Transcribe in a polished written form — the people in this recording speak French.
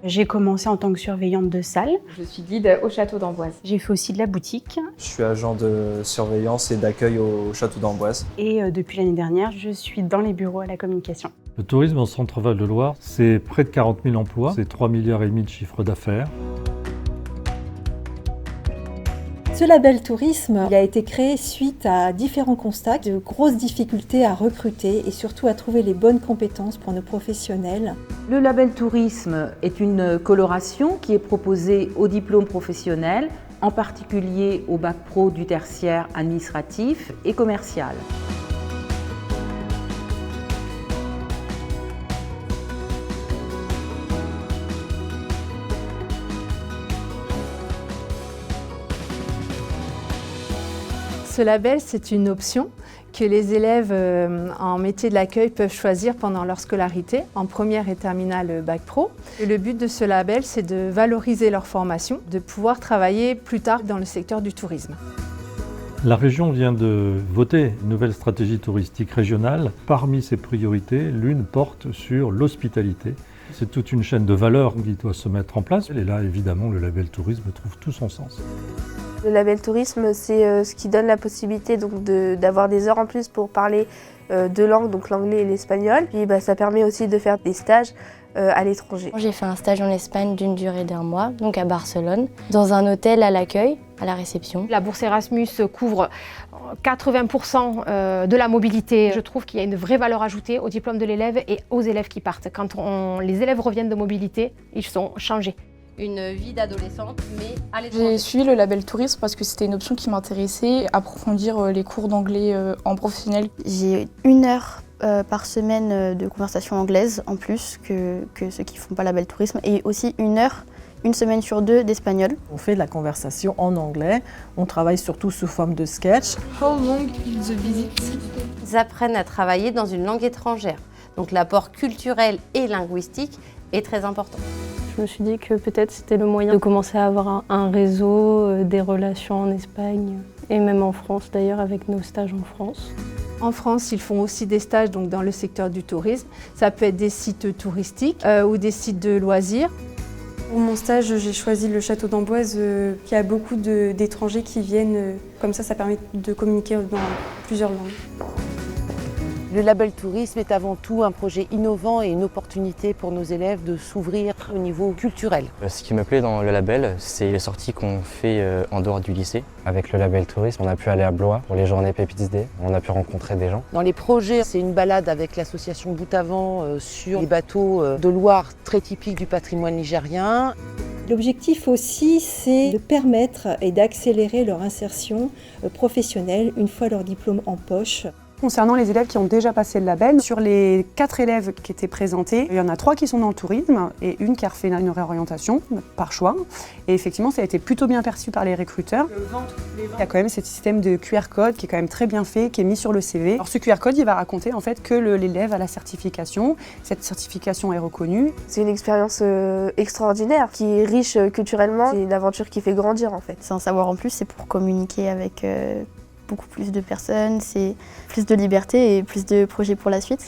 J'ai commencé en tant que surveillante de salle. Je suis guide au château d'Amboise. J'ai fait aussi de la boutique. Je suis agent de surveillance et d'accueil au château d'Amboise. Et depuis l'année dernière, je suis dans les bureaux à la communication. Le tourisme au Centre-Val de Loire, c'est près de 40 000 emplois, c'est 3,5 milliards de chiffre d'affaires. Ce label tourisme, il a été créé suite à différents constats de grosses difficultés à recruter et surtout à trouver les bonnes compétences pour nos professionnels. Le label tourisme est une coloration qui est proposée aux diplômes professionnels, en particulier au bac pro du tertiaire administratif et commercial. Ce label, c'est une option que les élèves en métier de l'accueil peuvent choisir pendant leur scolarité, en première et terminale bac pro. Et le but de ce label, c'est de valoriser leur formation, de pouvoir travailler plus tard dans le secteur du tourisme. La région vient de voter une nouvelle stratégie touristique régionale. Parmi ses priorités, l'une porte sur l'hospitalité. C'est toute une chaîne de valeurs qui doit se mettre en place. Et là, évidemment, le label tourisme trouve tout son sens. Le label tourisme, c'est ce qui donne la possibilité d'avoir des heures en plus pour parler deux langues, donc l'anglais et l'espagnol. Puis ça permet aussi de faire des stages à l'étranger. J'ai fait un stage en Espagne d'une durée d'1 mois, donc à Barcelone, dans un hôtel à l'accueil, à la réception. La bourse Erasmus couvre 80% de la mobilité. Je trouve qu'il y a une vraie valeur ajoutée au diplôme de l'élève et aux élèves qui partent. Quand les élèves reviennent de mobilité, ils sont changés. Une vie d'adolescente, mais à l'étranger. J'ai suivi le label tourisme parce que c'était une option qui m'intéressait, approfondir les cours d'anglais en professionnel. J'ai 1 heure par semaine de conversation anglaise en plus que ceux qui ne font pas label tourisme et aussi 1 heure, 1 semaine sur 2 d'espagnol. On fait de la conversation en anglais, on travaille surtout sous forme de sketch. How long is the visit? Ils apprennent à travailler dans une langue étrangère, donc l'apport culturel et linguistique est très important. Je me suis dit que peut-être c'était le moyen de commencer à avoir un réseau, des relations en Espagne et même en France d'ailleurs avec nos stages en France. En France, ils font aussi des stages donc, dans le secteur du tourisme. Ça peut être des sites touristiques ou des sites de loisirs. Pour mon stage, j'ai choisi le château d'Amboise qui a beaucoup d'étrangers qui viennent. Comme ça permet de communiquer dans plusieurs langues. Le label tourisme est avant tout un projet innovant et une opportunité pour nos élèves de s'ouvrir au niveau culturel. Ce qui me plaît dans le label, c'est les sorties qu'on fait en dehors du lycée. Avec le label tourisme, on a pu aller à Blois pour les journées Pépites Day, on a pu rencontrer des gens. Dans les projets, c'est une balade avec l'association Bout-Avant sur les bateaux de Loire très typiques du patrimoine nigérien. L'objectif aussi, c'est de permettre et d'accélérer leur insertion professionnelle une fois leur diplôme en poche. Concernant les élèves qui ont déjà passé le label, sur les 4 élèves qui étaient présentés, il y en a 3 qui sont dans le tourisme et une qui a refait une réorientation par choix. Et effectivement, ça a été plutôt bien perçu par les recruteurs. Il y a quand même ce système de QR code qui est quand même très bien fait, qui est mis sur le CV. Alors ce QR code, il va raconter en fait que l'élève a la certification. Cette certification est reconnue. C'est une expérience extraordinaire qui est riche culturellement. C'est une aventure qui fait grandir en fait. C'est un savoir en plus, c'est pour communiquer avec beaucoup plus de personnes, c'est plus de liberté et plus de projets pour la suite.